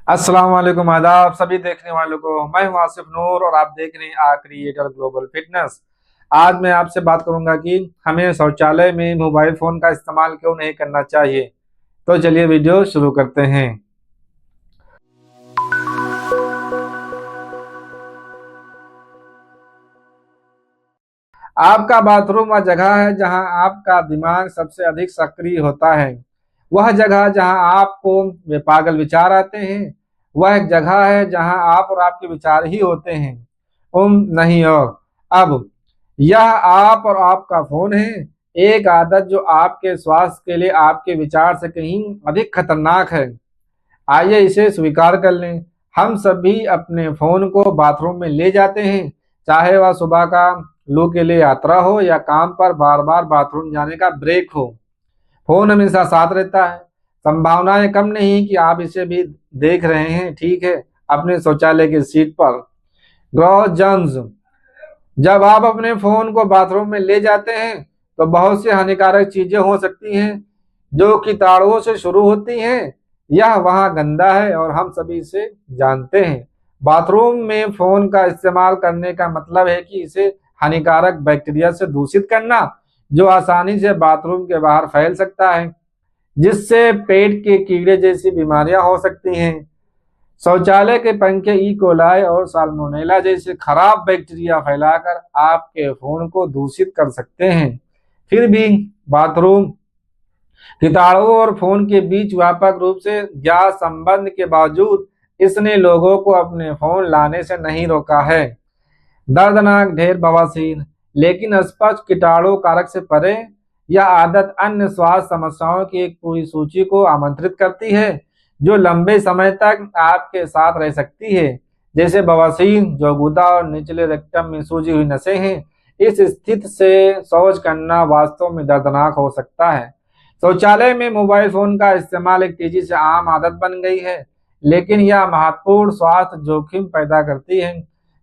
अस्सलाम वालेकुम, आदाब सभी देखने वालों को। मैं हूं आसिफ नूर और आप देख रहे हैं आ क्रिएटर ग्लोबल फिटनेस। आज मैं आपसे बात करूंगा कि हमें शौचालय में मोबाइल फोन का इस्तेमाल क्यों नहीं करना चाहिए। तो चलिए वीडियो शुरू करते हैं। आपका बाथरूम वह जगह है जहां आपका दिमाग सबसे अधिक सक्रिय होता है। वह जगह जहां आपको पागल विचार आते हैं। वह एक जगह है जहां आप और आपके विचार ही होते हैं, नहीं और। अब यह आप और आपका फोन है, एक आदत जो आपके स्वास्थ्य के लिए आपके विचार से कहीं अधिक खतरनाक है। आइए इसे स्वीकार कर लें। हम सभी अपने फोन को बाथरूम में ले जाते हैं, चाहे वह सुबह का लू के लिए यात्रा हो या काम पर बार बार बाथरूम जाने का ब्रेक हो। फोन हमेशा साथ रहता है। संभावनाएं कम नहीं कि आप इसे भी देख रहे हैं, ठीक है, अपने शौचालय की सीट पर। ग्रह जर्म्स। जब आप अपने फोन को बाथरूम में ले जाते हैं तो बहुत सी हानिकारक चीजें हो सकती हैं जो कीटाणुओं से शुरू होती हैं। यह वहां गंदा है और हम सभी इसे जानते हैं। बाथरूम में फोन का इस्तेमाल करने का मतलब है कि इसे हानिकारक बैक्टीरिया से दूषित करना, जो आसानी से बाथरूम के बाहर फैल सकता है, जिससे पेट के कीड़े जैसी बीमारियां हो सकती हैं। शौचालय के पंखे ई कोलाई और साल्मोनेला जैसे खराब बैक्टीरिया फैलाकर आपके फोन को दूषित कर सकते हैं। फिर भी बाथरूम कीटाणुओं और फोन के बीच व्यापक रूप से ज्ञात संबंध के बावजूद इसने लोगों को अपने फोन लाने से नहीं रोका है। दर्दनाक ढेर बवासीर। लेकिन स्पष्ट कीटाणु कारक से परे यह आदत अन्य स्वास्थ्य समस्याओं की एक पूरी सूची को आमंत्रित करती है जो लंबे समय तक आपके साथ रह सकती है, जैसे बवासीर जो गुदा और निचले रेक्टम में सूजी हुई नसें हैं। इस स्थिति से शौच करना वास्तव में दर्दनाक हो सकता है। शौचालय में मोबाइल फोन का इस्तेमाल एक तेजी से आम आदत बन गई है, लेकिन यह महत्वपूर्ण स्वास्थ्य जोखिम पैदा करती है।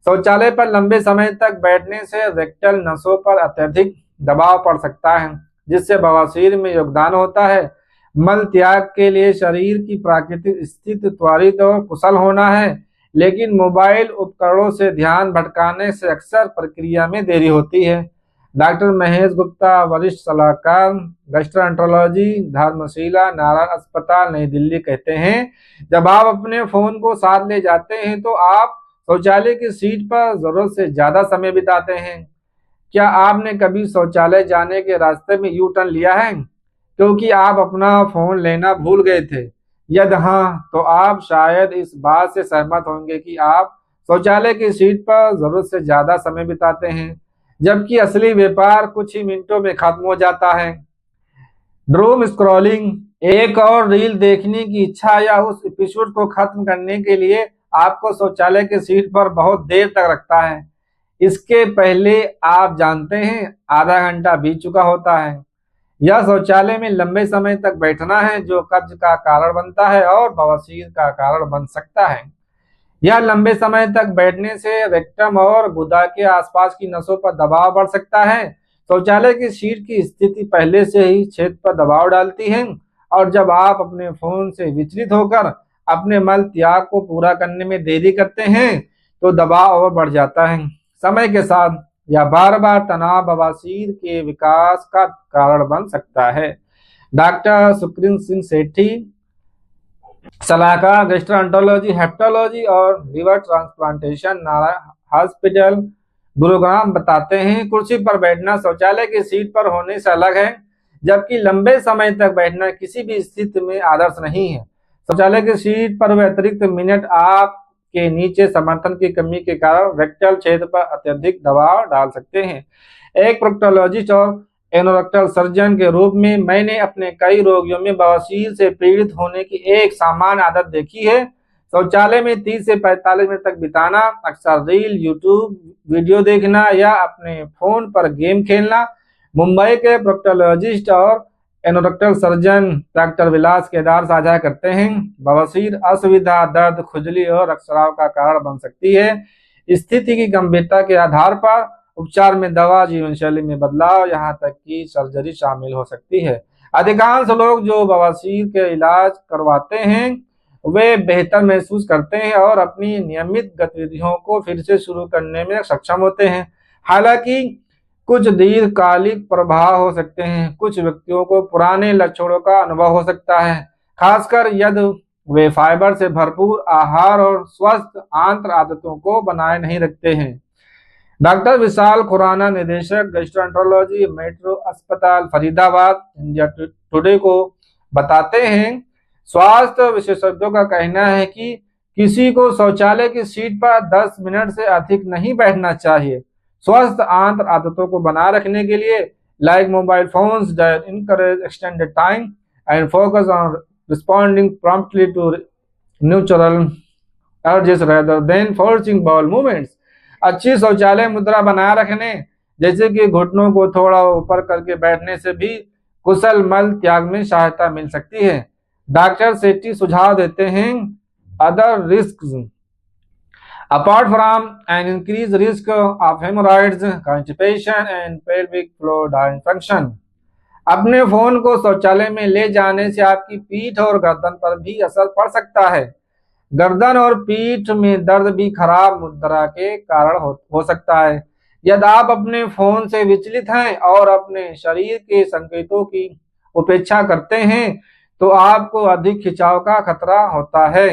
शौचालय पर लंबे समय तक बैठने से रेक्टल नसों पर अत्यधिक दबाव पड़ सकता है, जिससे बवासीर में योगदान होता है। मल त्याग के लिए शरीर की प्राकृतिक स्थिति त्वरित और कुशल होना है, लेकिन मोबाइल उपकरणों से ध्यान भटकाने से अक्सर प्रक्रिया में देरी होती है। डॉक्टर महेश गुप्ता, वरिष्ठ सलाहकार गैस्ट्रोएंटरोलॉजी, धर्मशिला नारायण अस्पताल, नई दिल्ली, कहते हैं, जब आप अपने फोन को साथ ले जाते हैं तो आप शौचालय की सीट पर जरूरत से ज्यादा समय बिताते हैं। क्या आपने कभी शौचालय जाने के रास्ते में यू टर्न लिया है क्योंकि आप अपना फोन लेना भूल गए थे? यदि हाँ, तो आप शायद इस बात से सहमत होंगे कि आप शौचालय की सीट पर जरूरत से ज्यादा समय बिताते हैं, जबकि असली व्यापार कुछ ही मिनटों में खत्म हो जाता है। ड्रूम स्क्रॉलिंग। एक और रील देखने की इच्छा या उस एपिसोड को खत्म करने के लिए आपको शौचालय की सीट पर बहुत देर तक रखता है। इसके पहले आप जानते हैं आधा घंटा बीत चुका होता है। यह शौचालय में लंबे समय तक बैठना है जो कब्ज का कारण बनता है और बवासीर का कारण बन सकता है। यह लंबे समय तक बैठने से रेक्टम और गुदा के आसपास की नसों पर दबाव बढ़ सकता है। शौचालय की सीट की स्थिति पहले से ही छेद पर दबाव डालती है, और जब आप अपने फोन से विचलित होकर अपने मल त्याग को पूरा करने में देरी करते हैं तो दबाव और बढ़ जाता है। समय के साथ या बार बार तनाव बवासीर के विकास का कारण बन सकता है। डॉक्टर सुकृत सिंह सेठी, सलाहकार गैस्ट्रोएंटरोलॉजी, हेपेटोलॉजी और liver transplantation, Narayan hospital, Gurugram, बताते हैं, कुर्सी पर बैठना शौचालय की सीट पर होने से अलग है, जबकि लंबे समय तक बैठना किसी भी स्थिति में आदर्श नहीं है। शौचालय की सीट पर वे अतिरिक्त मिनट आप के नीचे समर्थन की कमी के कारण रेक्टल क्षेत्र पर अत्यधिक दबाव डाल सकते हैं। एक प्रोक्टोलॉजिस्ट और एनोरेक्टल सर्जन के रूप में मैंने अपने कई रोगियों में बवासीर से पीड़ित होने की एक सामान्य आदत देखी है। शौचालय में 30 से 45 मिनट तक बिताना, अक्सर रील, यूट्यूब वीडियो देखना या अपने फोन पर गेम खेलना। मुंबई के प्रोक्टोलॉजिस्ट और एनोरेक्टल सर्जन डॉक्टर विलास केदार साझा करते हैं, बवासीर असुविधा, दर्द, खुजली और रक्तस्राव का कारण बन सकती है। स्थिति की गंभीरता के आधार पर उपचार में दवा, जीवन शैली में बदलाव, यहाँ तक कि सर्जरी शामिल हो सकती है। अधिकांश लोग जो बवासीर के इलाज करवाते हैं वे बेहतर महसूस करते हैं और अपनी नियमित गतिविधियों को फिर से शुरू करने में सक्षम होते हैं। हालांकि कुछ दीर्घकालिक प्रभाव हो सकते हैं। कुछ व्यक्तियों को पुराने लक्षणों का अनुभव हो सकता है, खासकर यदि वे फाइबर से भरपूर आहार और स्वस्थ आंत्र आदतों को बनाए नहीं रखते हैं। डॉक्टर विशाल खुराना, निदेशक गैस्ट्रोएंटरोलॉजी, मेट्रो अस्पताल फरीदाबाद, इंडिया टुडे को बताते हैं, स्वास्थ्य विशेषज्ञों का कहना है कि किसी को शौचालय की सीट पर 10 मिनट से अधिक नहीं बैठना चाहिए। स्वस्थ आंत्र आदतों को बनाए रखने के लिए like mobile phones that encourage extended time and focus on responding promptly to neutral urges rather than forcing bowel movements. अच्छी शौचालय मुद्रा बनाए रखने, जैसे कि घुटनों को थोड़ा ऊपर करके बैठने से भी कुशल मल त्याग में सहायता मिल सकती है। डॉक्टर सेट्टी सुझाव देते हैं, other risk apart from an increased risk of hemorrhoids, constipation and pelvic floor dysfunction, अपने फोन को शौचालय में ले जाने से आपकी पीठ और गर्दन पर भी असर पड़ सकता है। गर्दन और पीठ में दर्द भी खराब मुद्रा के कारण हो सकता है। यदि आप अपने फोन से विचलित हैं और अपने शरीर के संकेतों की उपेक्षा करते हैं तो आपको अधिक खिंचाव का खतरा होता है।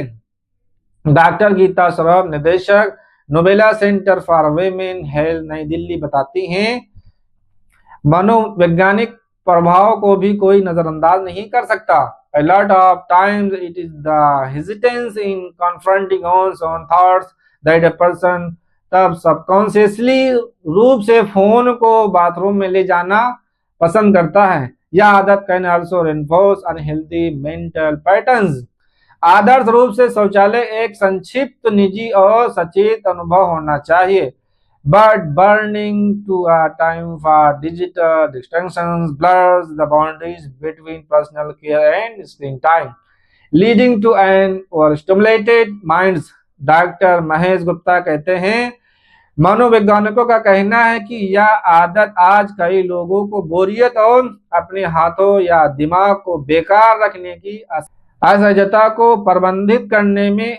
डॉक्टर गीता श्रॉफ, निदेशक नोबेला सेंटर फॉर विमेन हेल्थ, नई दिल्ली बताती हैं, मनोवैज्ञानिक प्रभाव को भी कोई नजरअंदाज नहीं कर सकता। A lot of times it is the hesitance in confronting one's own thoughts that a person तब सबकॉन्शियसली रूप से फोन को बाथरूम में ले जाना पसंद करता है। यह आदत can also reinforce unhealthy mental patterns। आदर्श रूप से शौचालय एक संक्षिप्त, निजी और सचेत अनुभव होना चाहिए, but burning to a time for digital distractions blurs the boundaries between personal care and screen time, leading to an overstimulated minds। Doctor Mahesh Gupta कहते हैं, मनोवैज्ञानिकों का कहना है कि यह आदत आज कई लोगों को बोरियत और अपने हाथों या दिमाग को बेकार रखने की असहजता को प्रबंधित करने में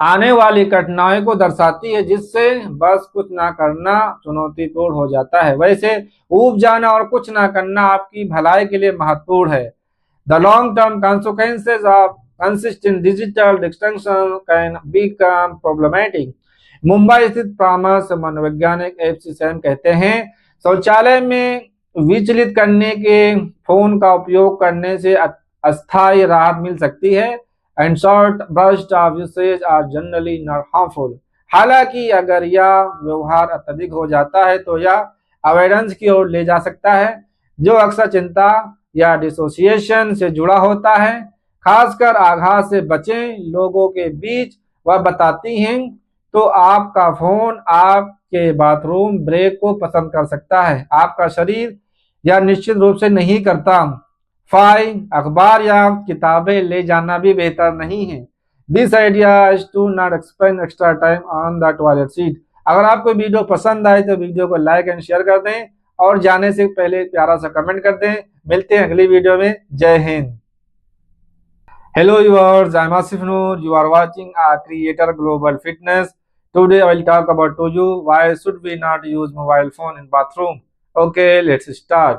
आने वाली कठिनाई को दर्शाती है, जिससे बस कुछ ना करना चुनौतीपूर्ण हो जाता है। वैसे ऊब जाना और कुछ ना करना आपकी भलाई के लिए महत्वपूर्ण है। The long term consequences of consistent digital distraction can become problematic। Mumbai स्थित परामर्श मनोवैज्ञानिक FC सैम कहते हैं, शौचालय में विचलित करने के फोन का उपयोग करने से अस्थायी राहत मिल सकती है and short bursts of usage are generally not harmful। हालांकि अगर यह व्यवहार अत्यधिक हो जाता है तो यह अवॉइडेंस की ओर ले जा सकता है, जो अक्सर चिंता या डिसोसिएशन से जुड़ा होता है। खासकर आघात से बचें लोगों के बीच। वह बताती हैं, तो आपका फोन आपके बाथरूम ब्रेक को पसंद कर सकता है, आपका शरीर यह निश्चित रूप से नहीं करता। फाइल, अखबार या किताबें ले जाना भी बेहतर नहीं है। This idea is to not spend extra time on the toilet seat. अगर आपको वीडियो पसंद आए तो वीडियो को लाइक एंड शेयर कर दें और जाने से पहले प्यारा सा कमेंट कर दें। मिलते हैं अगली वीडियो में। जय हिंद। Hello viewers, I am Asif Noor. You are watching a creator global fitness. Today I will talk about to you why should we not use mobile phone in bathroom. Okay, let's start.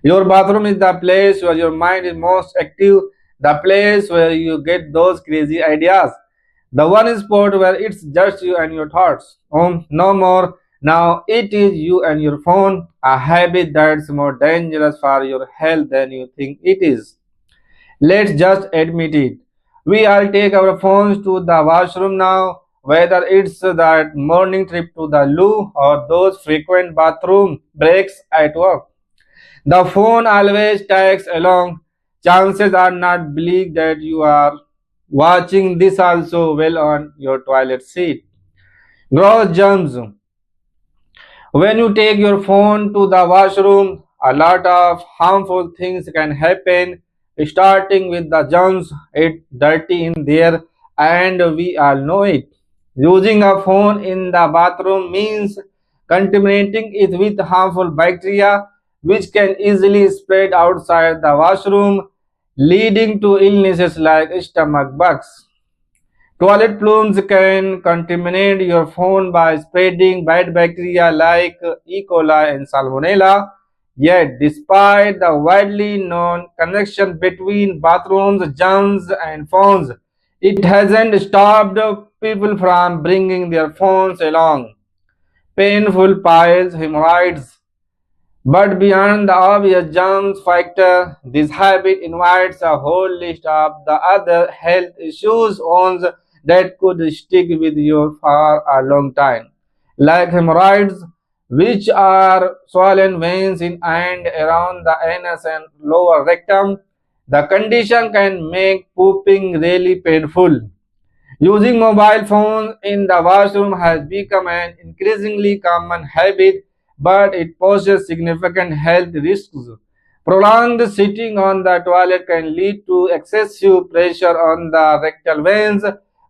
Your bathroom is the place where your mind is most active, the place where you get those crazy ideas, the one spot where it's just you and your thoughts. No more. Now it is you and your phone, a habit that's more dangerous for your health than you think it is. Let's just admit it. We all take our phones to the washroom now, whether it's that morning trip to the loo or those frequent bathroom breaks at work. The phone always tags along. Chances are not bleak that you are watching this also well on your toilet seat. Gross germs. When you take your phone to the washroom, a lot of harmful things can happen, starting with the germs. It's dirty in there and we all know it. Using a phone in the bathroom means contaminating it with harmful bacteria, which can easily spread outside the washroom. leading to illnesses like stomach bugs. Toilet plumes can contaminate your phone by spreading bad bacteria like E. coli and Salmonella. Yet, despite the widely known connection between bathrooms, germs, and phones, it hasn't stopped people from bringing their phones along. Painful piles, hemorrhoids. But beyond the obvious germs factor, this habit invites a whole list of the other health issues ones that could stick with you for a long time, like hemorrhoids, which are swollen veins in and around the anus and lower rectum. The condition can make pooping really painful. Using mobile phones in the washroom has become an increasingly common habit, but it poses significant health risks. Prolonged sitting on the toilet can lead to excessive pressure on the rectal veins,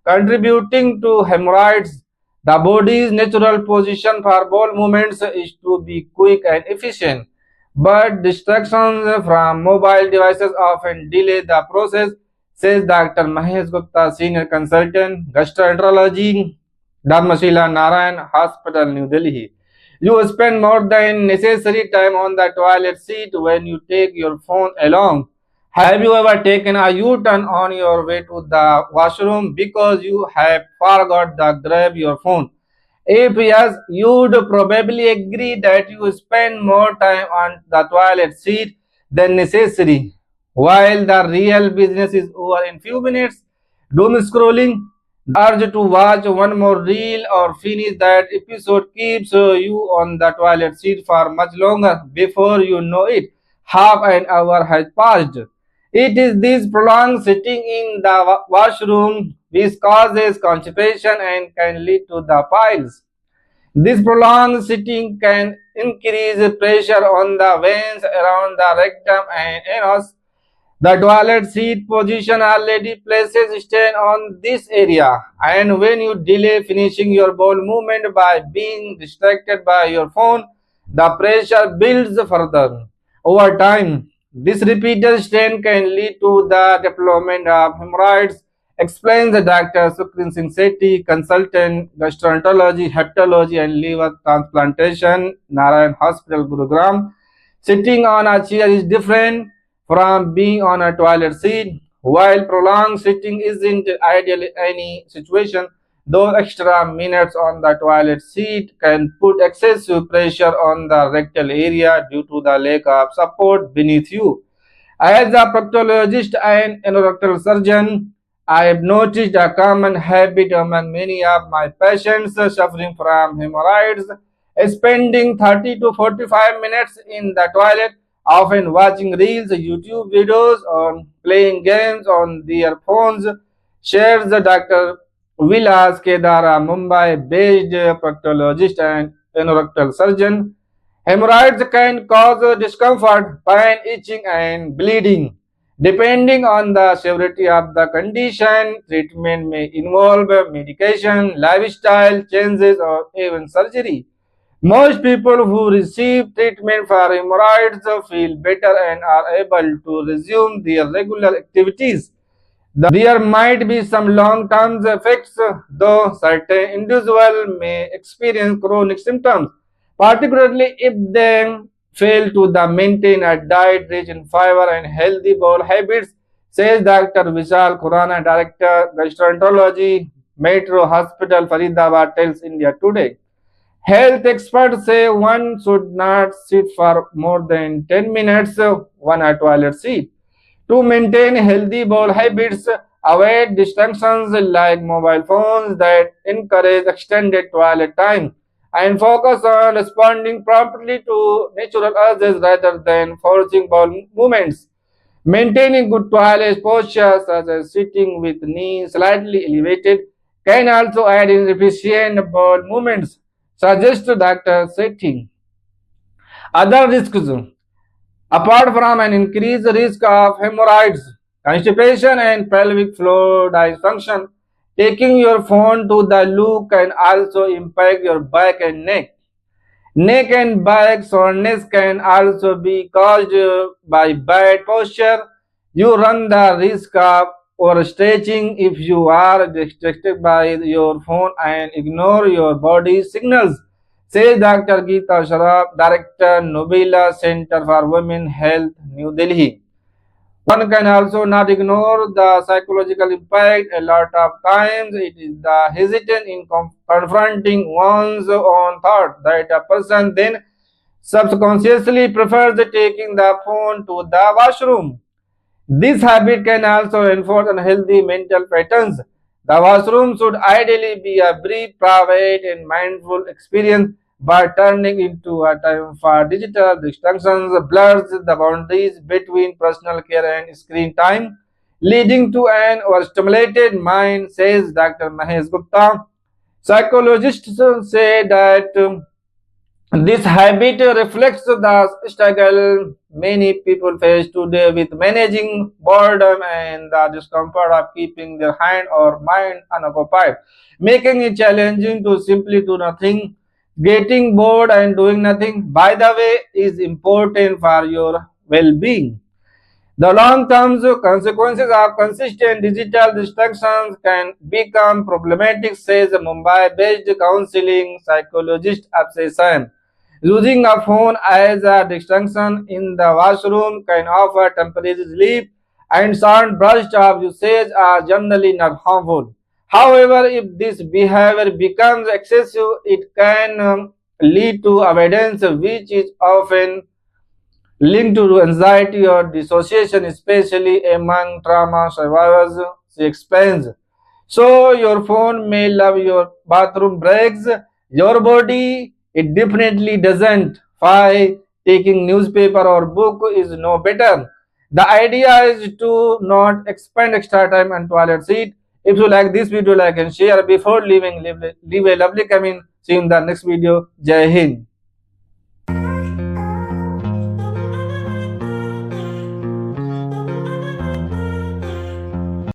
contributing to hemorrhoids. The body's natural position for bowel movements is to be quick and efficient, but distractions from mobile devices often delay the process, says Dr. Mahesh Gupta, Senior Consultant, Gastroenterology, Dharmashila Narayan Hospital, New Delhi. You spend more than necessary time on the toilet seat when you take your phone along. Have you ever taken a U-turn on your way to the washroom because you have forgot to grab your phone? If yes, you'd probably agree that you spend more time on the toilet seat than necessary. While the real business is over in few minutes, doom scrolling, the urge to watch one more reel or finish that episode keeps you on the toilet seat for much longer. Before you know it, half an hour has passed. It is this prolonged sitting in the washroom which causes constipation and can lead to the piles. This prolonged sitting can increase pressure on the veins around the rectum and anus. The toilet seat position already places strain on this area, and when you delay finishing your bowel movement by being distracted by your phone, the pressure builds further. Over time, this repeated strain can lead to the development of hemorrhoids, explains the Dr. Sukrin Singh Sethi, consultant gastroenterology, hepatology, and liver transplantation, Narayan Hospital, Gurugram. Sitting on a chair is different from being on a toilet seat. While prolonged sitting isn't ideal in any situation, those extra minutes on the toilet seat can put excessive pressure on the rectal area due to the lack of support beneath you. As a proctologist and endorectal surgeon, I have noticed a common habit among many of my patients suffering from hemorrhoids, spending 30 to 45 minutes in the toilet, often watching reels, YouTube videos, or playing games on their phones, shares Dr. Vilas Kedara, Mumbai-based proctologist and endorectal surgeon. Hemorrhoids can cause discomfort, pain, itching, and bleeding. Depending on the severity of the condition, treatment may involve medication, lifestyle changes, or even surgery. Most people who receive treatment for hemorrhoids feel better and are able to resume their regular activities. There might be some long-term effects, though certain individuals may experience chronic symptoms, particularly if they fail to maintain a diet rich in fiber and healthy bowel habits, says Dr. Vishal Khurana, Director, Gastroenterology, Metro Hospital, Faridabad, tells India Today. Health experts say one should not sit for more than 10 minutes on a toilet seat. To maintain healthy bowel habits, avoid distractions like mobile phones that encourage extended toilet time, and focus on responding promptly to natural urges rather than forcing bowel movements. Maintaining good toilet posture, such as sitting with knees slightly elevated, can also aid in efficient bowel movements, suggests Dr. Sethi. Other risks: apart from an increased risk of hemorrhoids, constipation, and pelvic floor dysfunction, taking your phone to the loo can also impact your back and neck. Neck and back soreness can also be caused by bad posture. You run the risk of overstretching if you are distracted by your phone and ignore your body's signals, says Dr. Geeta Sharaf, Director, Nobila Center for Women Health, New Delhi. One can also not ignore the psychological impact. A lot of times it is the hesitant in confronting one's own thought that a person then subconsciously prefers taking the phone to the washroom. This habit can also enforce unhealthy mental patterns. The washroom should ideally be a brief, private, and mindful experience, but turning into a time for digital distractions blurs the boundaries between personal care and screen time, leading to an overstimulated mind, says Dr. Mahesh Gupta. Psychologists say that this habit reflects the struggle many people face today with managing boredom and the discomfort of keeping their hand or mind unoccupied, making it challenging to simply do nothing. Getting bored and doing nothing, by the way, is important for your well being. The long-term consequences of consistent digital distractions can become problematic, says Mumbai-based counseling psychologist Absessan. Using a phone as a distraction in the washroom can offer temporary relief, and short bursts of usage are generally not harmful. However, if this behavior becomes excessive, it can lead to avoidance, which is often linked to anxiety or dissociation, especially among trauma survivors, she explains. So, your phone may love your bathroom breaks, your body, it definitely doesn't. Why taking newspaper or book is no better. The idea is to not spend extra time on toilet seat. If you like this video, like and share. Before leaving, leave a lovely comment. See you in the next video. Jai Hind.